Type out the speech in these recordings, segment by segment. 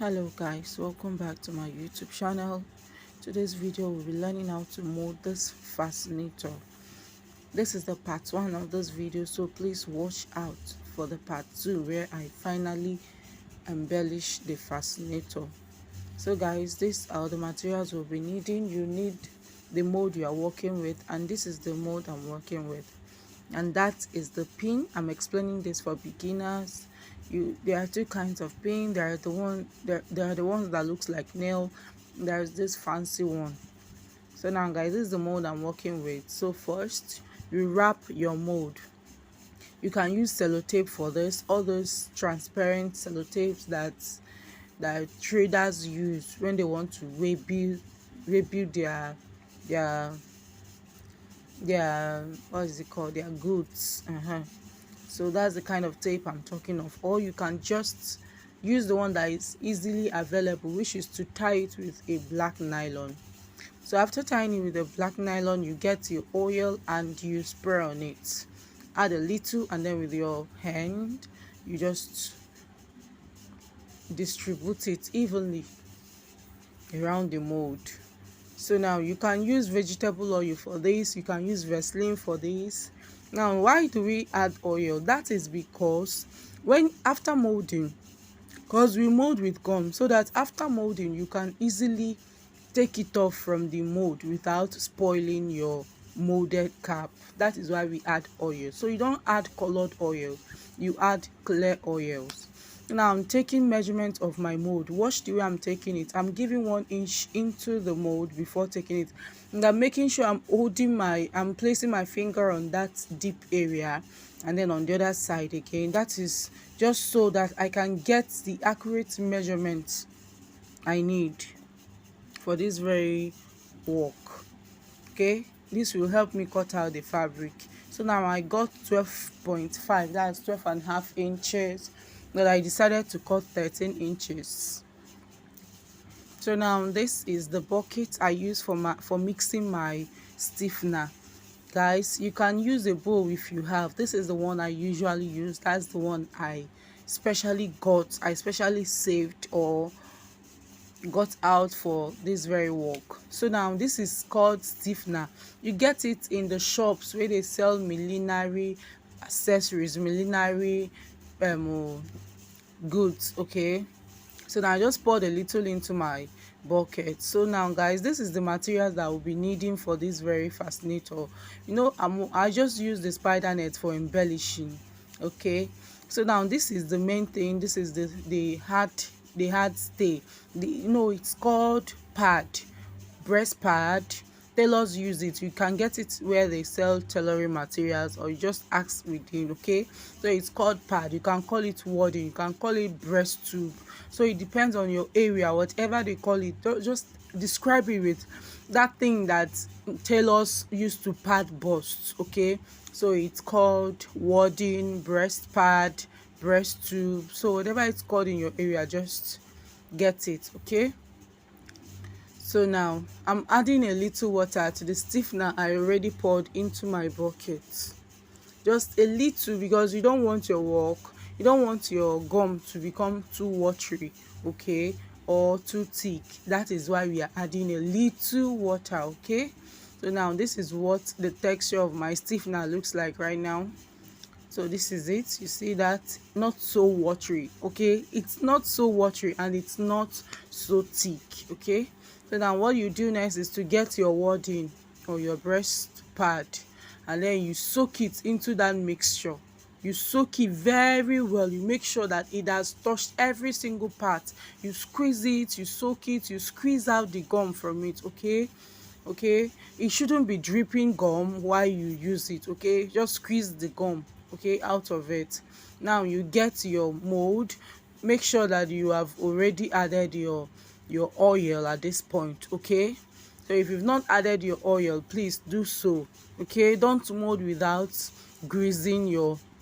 Hello guys, welcome back to my YouTube channel. Today's video we'll be learning how to mold this fascinator. This is the part 1 of this video, so please watch out for the part 2 where I finally embellish the fascinator. So guys, these are the materials we'll be needing. You need the mold you are working with, and this is the mold I'm working with, and that is the pin. I'm explaining this for beginners. There are two kinds of pin. There are the ones that looks like nail. There's this fancy one. So now guys, this is the mold I'm working with. So first you wrap your mold. You can use sellotape for this, all those transparent sellotapes that traders use when they want to rebuild their what is it called, their goods. So that's the kind of tape I'm talking of. Or you can just use the one that is easily available, which is to tie it with a black nylon. So after tying it with a black nylon, you get your oil and you spray on it. Add a little, and then with your hand you just distribute it evenly around the mold. So now you can use vegetable oil for this, you can use Vaseline for this. Now why do we add oil? That is because after molding, because we mold with gum, so that after molding you can easily take it off from the mold without spoiling your molded cap. That is why we add oil. So you don't add colored oil, you add clear oils. Now I'm taking measurement of my mold. Watch the way I'm taking it. I'm giving 1 inch into the mold before taking it, and I'm making sure I'm placing my finger on that deep area, and then on the other side again. That is just so that I can get the accurate measurement I need for this very work. Okay, this will help me cut out the fabric. So now I got 12.5, that's 12.5 inches, but I decided to cut 13 inches. So now this is the bucket I use for mixing my stiffener. Guys, you can use a bowl if you have. This is the one I usually use. That's the one I specially saved or got out for this very work. So now this is called stiffener. You get it in the shops where they sell millinery accessories, millinery goods. Okay, so now I just poured a little into my bucket. So now guys, this is the materials that we'll be needing for this very fascinator. I just use the spider net for embellishing. Okay, so now this is the main thing. This is the hard stay. It's called pad, breast pad. Tailors use it. You can get it where they sell tailoring materials, or you just ask within. Okay, so it's called pad. You can call it wadding, you can call it breast tube. So it depends on your area. Whatever they call it, just describe it with that thing that tailors use to pad busts. Okay, so it's called wadding, breast pad, breast tube. So whatever it's called in your area, just get it. Okay, so now I'm adding a little water to the stiffener I already poured into my bucket. Just a little, because you don't want your gum to become too watery, okay, or too thick. That is why we are adding a little water. Okay, so now this is what the texture of my stiffener looks like right now. So this is it. You see that? Not so watery. Okay, it's not so watery and it's not so thick. Okay, so now what you do next is to get your wadding or your breast pad, and then you soak it into that mixture. You soak it very well. You make sure that it has touched every single part. You squeeze it, you soak it, you squeeze out the gum from it. Okay, it shouldn't be dripping gum while you use it. Okay, just squeeze the gum, okay, out of it. Now you get your mold. Make sure that you have already added your oil at this point. Okay, so if you've not added your oil, please do so. Okay, don't mold without greasing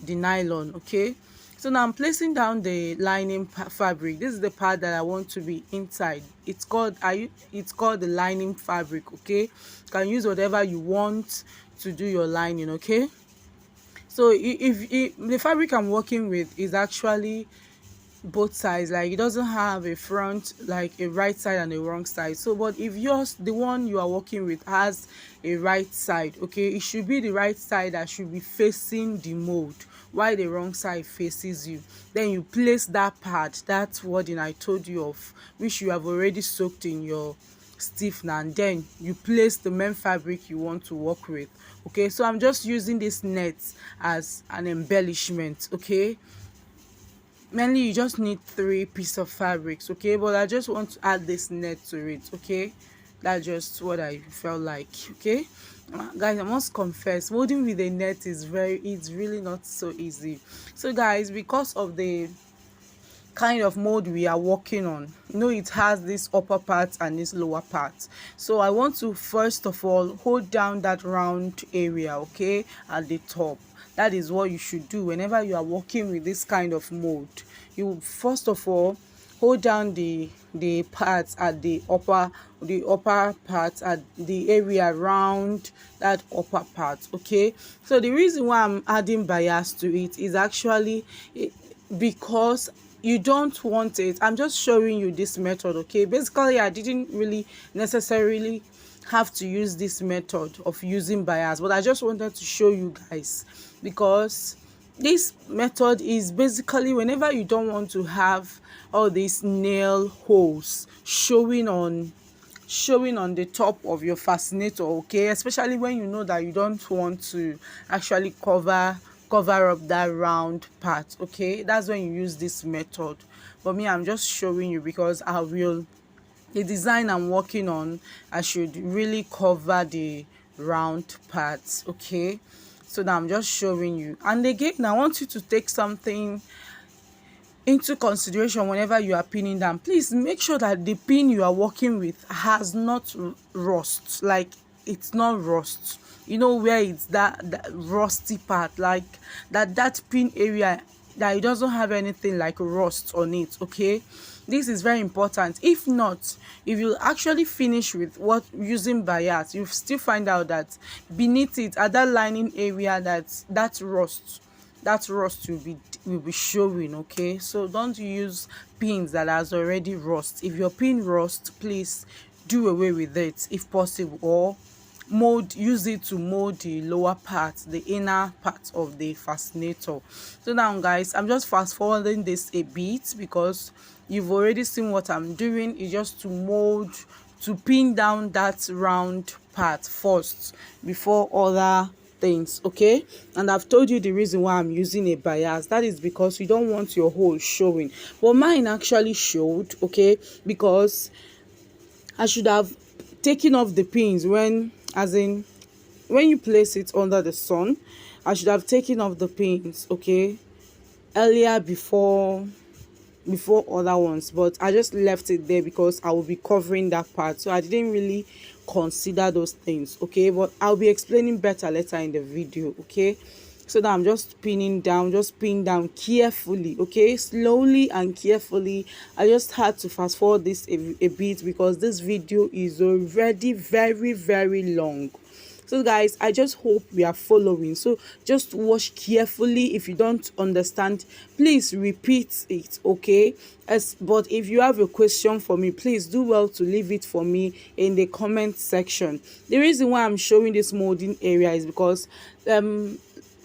the nylon. Okay, so now I'm placing down the lining fabric. This is the part that I want to be inside. It's called the lining fabric. Okay, you can use whatever you want to do your lining. Okay, so if the fabric I'm working with is actually both sides, like it doesn't have a front, like a right side and a wrong side. So but if yours, the one you are working with, has a right side, okay, it should be the right side that should be facing the mold, while the wrong side faces you. Then you place that part, that wording I told you of, which you have already soaked in your stiffener, and then you place the main fabric you want to work with. Okay, so I'm just using this net as an embellishment. Okay, mainly you just need 3 pieces of fabrics. Okay, but I just want to add this net to it. Okay, that's just what I felt like. Okay, guys, I must confess, molding with a net it's really not so easy. So guys, because of the kind of mold we are working on, it has this upper part and this lower part. So I want to first of all hold down that round area, okay, at the top. That is what you should do whenever you are working with this kind of mold. You first of all hold down the parts at the upper part, at the area around that upper part. Okay, so the reason why I'm adding bias to it is actually because you don't want it. I'm just showing you this method. Okay, basically I didn't really necessarily have to use this method of using bias, but I just wanted to show you guys, because this method is basically whenever you don't want to have all these nail holes showing on the top of your fascinator. Okay, especially when you know that you don't want to actually cover up that round part. Okay, that's when you use this method. But me, I'm just showing you because the design I'm working on, I should really cover the round parts. Okay, so now I'm just showing you. And again, I want you to take something into consideration whenever you are pinning down. Please make sure that the pin you are working with has not rust, like it's not rust. Where it's that rusty part, like that pin area, that it doesn't have anything like rust on it. Okay, this is very important. If not, if you actually finish with what using bias, you still find out that beneath it, at that lining area, that rust will be showing. Okay, so don't use pins that has already rust. If your pin rust, please do away with it if possible, or use it to mold the lower part, the inner part of the fascinator. So now guys, I'm just fast forwarding this a bit because you've already seen what I'm doing. It's just to pin down that round part first before other things. Okay, and I've told you the reason why I'm using a bias. That is because you don't want your hole showing, but mine actually showed. Okay, because I should have taken off the pins when you place it under the sun. I should have taken off the pins, okay, earlier before other ones, but I just left it there because I will be covering that part, so I didn't really consider those things. Okay, but I'll be explaining better later in the video. Okay, so now I'm just pinning down, carefully. Okay, slowly and carefully. I just had to fast forward this a bit because this video is already very, very long. So guys, I just hope we are following. So just watch carefully. If you don't understand, please repeat it. Okay, but if you have a question for me, please do well to leave it for me in the comment section. The reason why I'm showing this molding area is because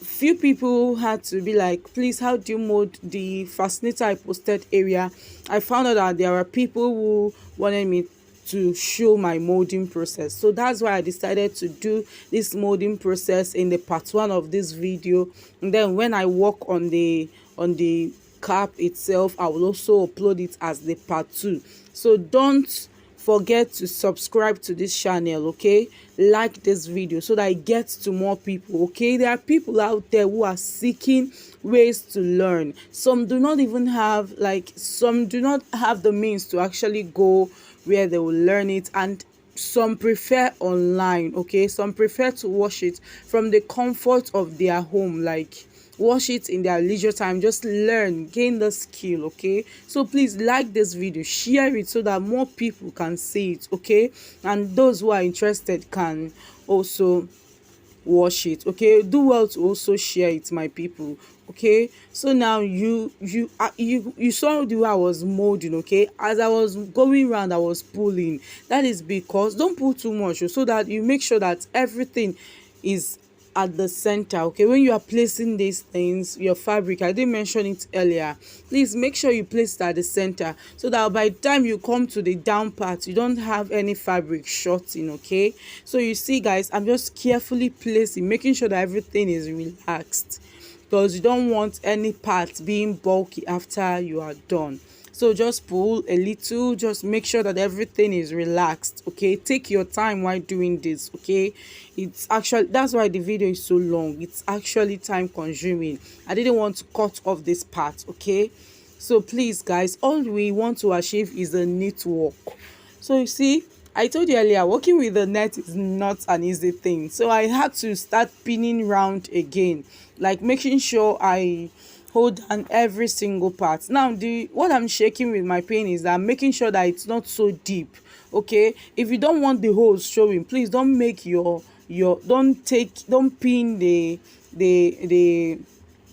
few people had to be like, please, how do you mold the fascinator I posted area? I found out that there are people who wanted me to show my molding process, so that's why I decided to do this molding process in the part 1 of this video. And then when I work on the cap itself, I will also upload it as the part 2. So don't forget to subscribe to this channel. Okay, like this video so that it gets to more people. Okay, there are people out there who are seeking ways to learn. Some do not have the means to actually go where they will learn it, and some prefer online. Okay, some prefer to watch it from the comfort of their home, like watch it in their leisure time, just gain the skill. Okay, so please like this video, share it so that more people can see it. Okay, and those who are interested can also watch it. Okay, do well to also share it, my people. Okay, so now you saw the way I was molding. Okay, as I was going round, I was pulling. That is because don't pull too much, so that you make sure that everything is at the center. Okay, when you are placing these things, your fabric, I didn't mention it earlier, please make sure you place it at the center, so that by the time you come to the down part, you don't have any fabric shorting. Okay, so you see guys, I'm just carefully placing, making sure that everything is relaxed, because you don't want any part being bulky after you are done. So just pull a little, just make sure that everything is relaxed. Okay, take your time while doing this. Okay, it's actually, that's why the video is so long, it's actually time consuming. I didn't want to cut off this part. Okay, so please guys, all we want to achieve is a neat work. So you see, I told you earlier, working with the net is not an easy thing. So I had to start pinning round again, like making sure I hold on every single part. Now the what I'm shaking with my pin is that I'm making sure that it's not so deep. Okay, if you don't want the holes showing, please don't make your don't pin the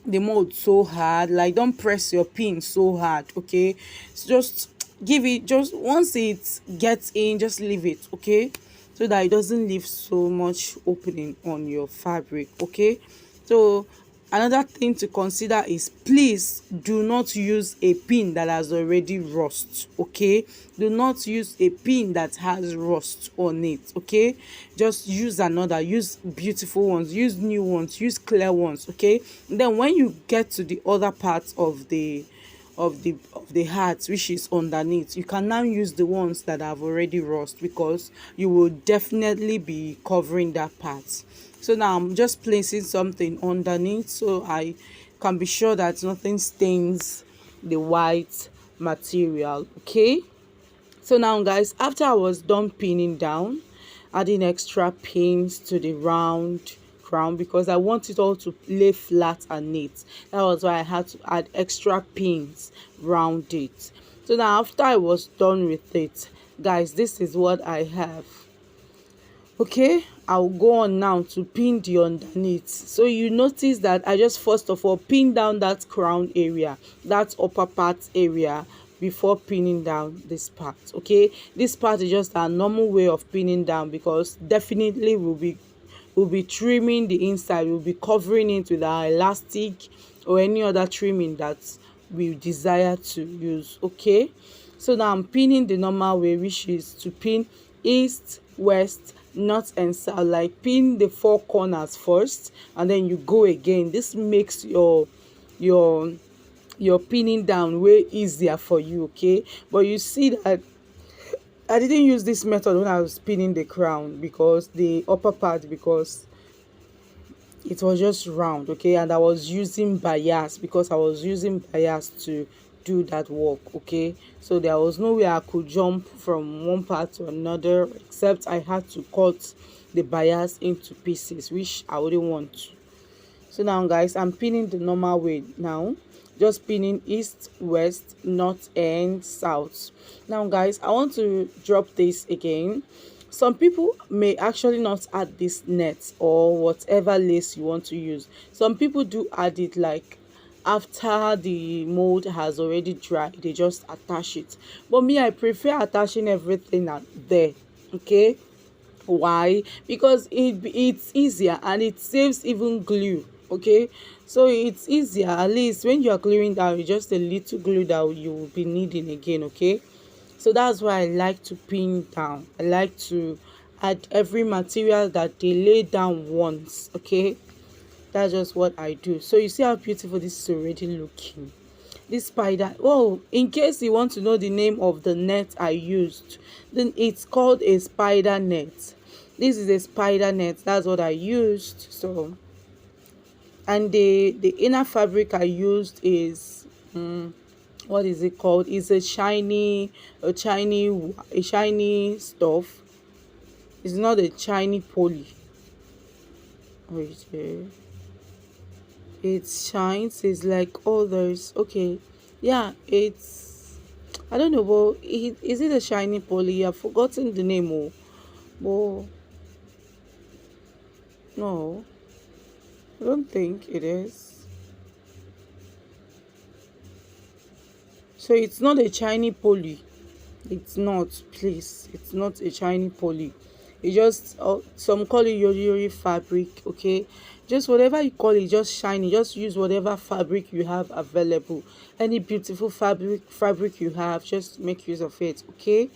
mold so hard. Like, don't press your pin so hard. Okay, so just give it, just once it gets in, just leave it. Okay, so that it doesn't leave so much opening on your fabric. Okay, so another thing to consider is, please do not use a pin that has already rust. Okay, do not use a pin that has rust on it. Okay, just use another, use beautiful ones, use new ones, use clear ones. Okay, and then when you get to the other part of the heart, which is underneath, you can now use the ones that have already rust, because you will definitely be covering that part. So now I'm just placing something underneath, so I can be sure that nothing stains the white material. Okay, so now guys, after I was done pinning down, adding extra pins to the round crown, because I want it all to lay flat and neat. That was why I had to add extra pins round it. So now after I was done with it, guys, this is what I have. Okay, I'll go on now to pin the underneath. So you notice that I just first of all pin down that crown area, that upper part area, before pinning down this part. Okay, this part is just a normal way of pinning down, because definitely we'll be trimming the inside, we'll be covering it with our elastic or any other trimming that we desire to use. Okay, so now I'm pinning the normal way, which is to pin east, west, north and south. Like, pin the four corners first and then you go again. This makes your pinning down way easier for you. Okay, but you see that I didn't use this method when I was pinning the crown, because the upper part, because it was just round. Okay, and I was using bias, because I was using bias to do that work. Okay, so there was no way I could jump from one part to another, except I had to cut the bias into pieces, which I wouldn't want to. So now guys, I'm pinning the normal way now, just pinning east, west, north and south. Now guys, I want to drop this again. Some people may actually not add this net or whatever lace you want to use. Some people do add it, like after the mold has already dried, they just attach it. But me, I prefer attaching everything at there. Okay, why? Because it's easier and it saves even glue. Okay, so it's easier, at least when you are gluing down, it's just a little glue that you will be needing again. Okay, so that's why I like to pin down. I like to add every material that they lay down once. Okay, that's just what I do. So you see how beautiful this is already looking. This spider, oh, in case you want to know the name of the net I used, then it's called a spider net. This is a spider net, that's what I used. So, and the inner fabric I used is what is it called? It's a shiny stuff. It's not a shiny poly. Wait, it shines. It's like others. Okay, yeah, it's, I don't know, but is it a shiny poly? I've forgotten the name. Oh, but no, I don't think it is. So it's not a shiny poly. It's not, please. It's not a shiny poly. It just some call it yori yori fabric. Okay, just whatever you call it, just shiny. Just use whatever fabric you have available. Any beautiful fabric you have, just make use of it. Okay,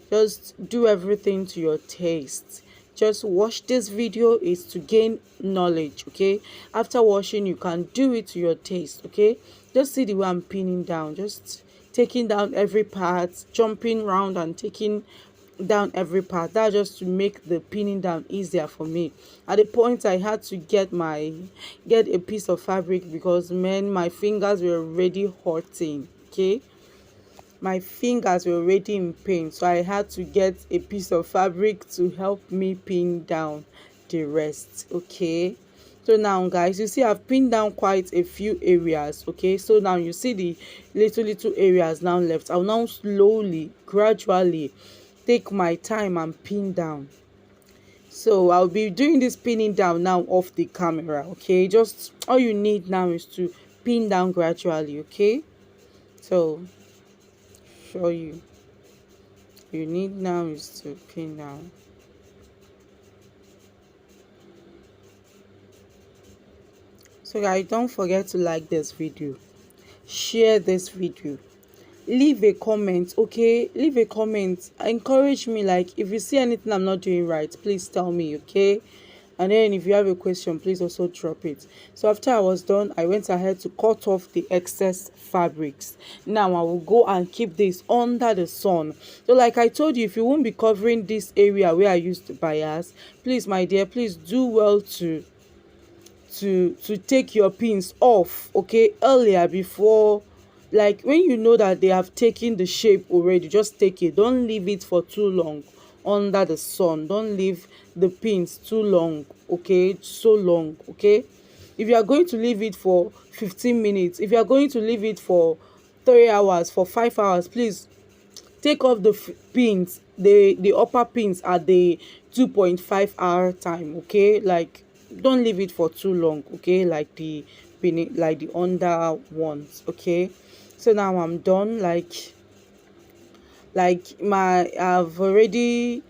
just do everything to your taste. Just watch this video is to gain knowledge. Okay, after watching you can do it to your taste. Okay, just see the way I'm pinning down, just taking down every part, jumping around and taking down every part. That just to make the pinning down easier for me. At the point I had to get a piece of fabric because man, my fingers were already hurting. Okay, my fingers were already in pain, so I had to get a piece of fabric to help me pin down the rest. Okay, so now guys, you see I've pinned down quite a few areas. Okay, so now you see the little areas now left. I'll now slowly, gradually take my time and pin down. So I'll be doing this pinning down now off the camera. Okay, just all you need now is to pin down gradually. Okay, so show you need now is to pin down. So guys, don't forget to like this video, share this video, leave a comment. Okay, leave a comment, encourage me. Like if you see anything I'm not doing right, please tell me. Okay, and then if you have a question, please also drop it. So after I was done, I went ahead to cut off the excess fabrics. Now I will go and keep this under the sun. So like I told you, if you won't be covering this area where I used the bias, please my dear, please do well to take your pins off, okay, earlier, before, like when you know that they have taken the shape already, just take it. Don't leave it for too long under the sun. Don't leave the pins too long, okay, so long. Okay, if you are going to leave it for 15 minutes, if you are going to leave it for 3 hours, for 5 hours, please take off the pins, the upper pins at the 2.5 hour time. Okay, like don't leave it for too long. Okay, like the pin, like the under ones. Okay, so now I'm done. Like my I've already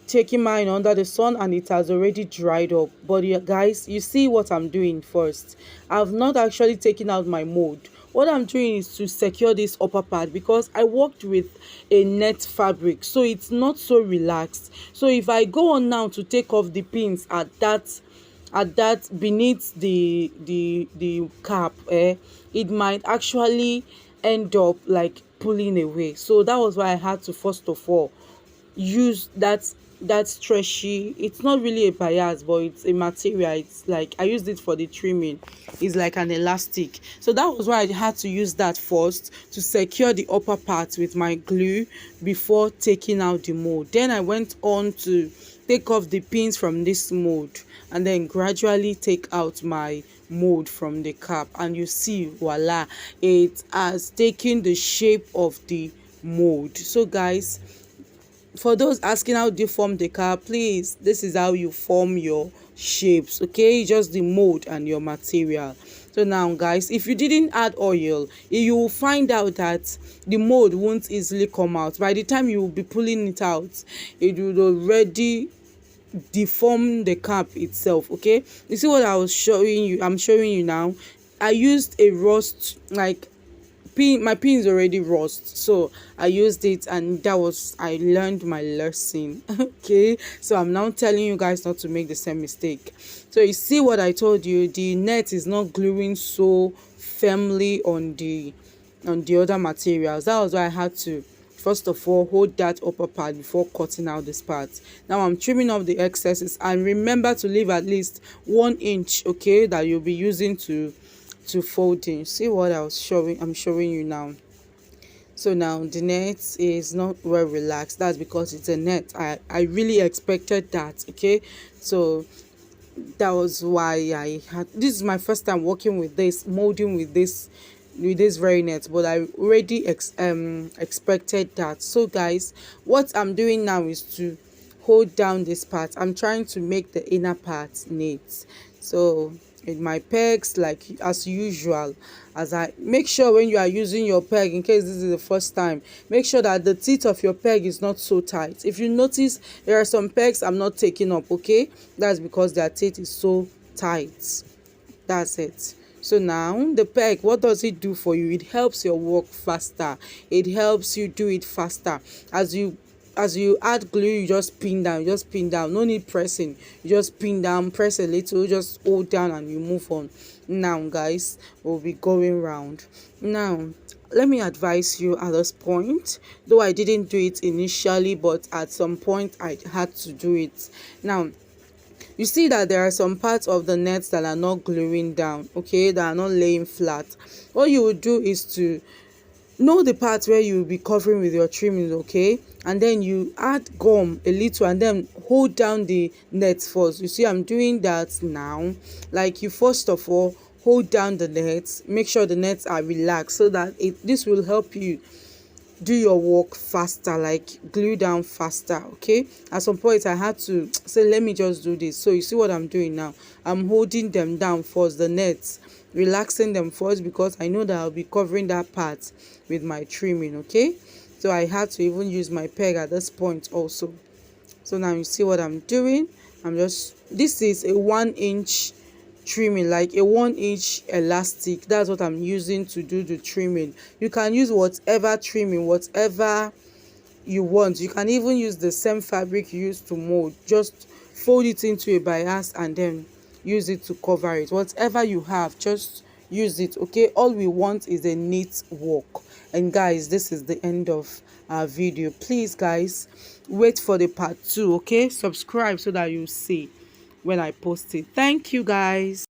taking mine under the sun and it has already dried up. But you guys, you see what I'm doing first. I've not actually taken out my mold. What I'm doing is to secure this upper part because I worked with a net fabric, so it's not so relaxed. So if I go on now to take off the pins at that beneath the cap, it might actually end up like pulling away. So that was why I had to first of all use that stretchy, it's not really a bias but it's a material. It's like I used it for the trimming. It's like an elastic, so that was why I had to use that first to secure the upper part with my glue before taking out the mold. Then I went on to take off the pins from this mold and then gradually take out my mold from the cap, and you see, voila, it has taken the shape of the mold. So guys, for those asking how do you form the cap, please, this is how you form your shapes. Okay, just the mold and your material. So now guys, if you didn't add oil, you will find out that the mold won't easily come out. By the time you will be pulling it out, it will already deform the cap itself. Okay, you see what I was showing you, I'm showing you now. I used a rust, like pin, my pin is already rust, so I used it, and that was, I learned my lesson. Okay, so I'm now telling you guys not to make the same mistake. So you see what I told you, the net is not gluing so firmly on the other materials. That was why I had to first of all hold that upper part before cutting out this part. Now I'm trimming off the excesses, and remember to leave at least 1 inch, okay, that you'll be using to folding. See what I'm showing you now. So now the net is not well relaxed. That's because it's a net. I really expected that. Okay, so that was why I had, this is my first time working with this, molding with this very net, but I already expected that. So guys, what I'm doing now is to hold down this part. I'm trying to make the inner part neat. So in my pegs like as usual. As I make sure when you are using your peg, in case this is the first time, make sure that the teeth of your peg is not so tight. If you notice there are some pegs I'm not taking up, okay, that's because their teeth is so tight. That's it. So now the peg, what does it do for you? It helps your work faster. It helps you do it faster. As you add glue, you just pin down, no need pressing, you just pin down, press a little, just hold down and you move on. Now guys, we'll be going round. Now let me advise you at this point, though I didn't do it initially, but at some point I had to do it. Now you see that there are some parts of the nets that are not gluing down, okay, that are not laying flat. What you would do is to know the part where you will be covering with your trimmings, okay, and then you add gum a little and then hold down the nets first. You see I'm doing that now. Like, you first of all hold down the nets, make sure the nets are relaxed, so that this will help you do your work faster, like glue down faster, okay. At some point I had to say, let me just do this. So you see what I'm doing now, I'm holding them down first, the nets, relaxing them first, because I know that I'll be covering that part with my trimming, okay. So I had to even use my peg at this point also. So now you see what I'm doing. This is a 1 inch trimming, like a 1 inch elastic. That's what I'm using to do the trimming. You can use whatever trimming, whatever you want. You can even use the same fabric you use to mold, just fold it into a bias and then use it to cover it. Whatever you have, just use it, okay. All we want is a neat work. And guys, this is the end of our video. Please guys, wait for the part 2, okay. Subscribe so that you see when I post it. Thank you guys.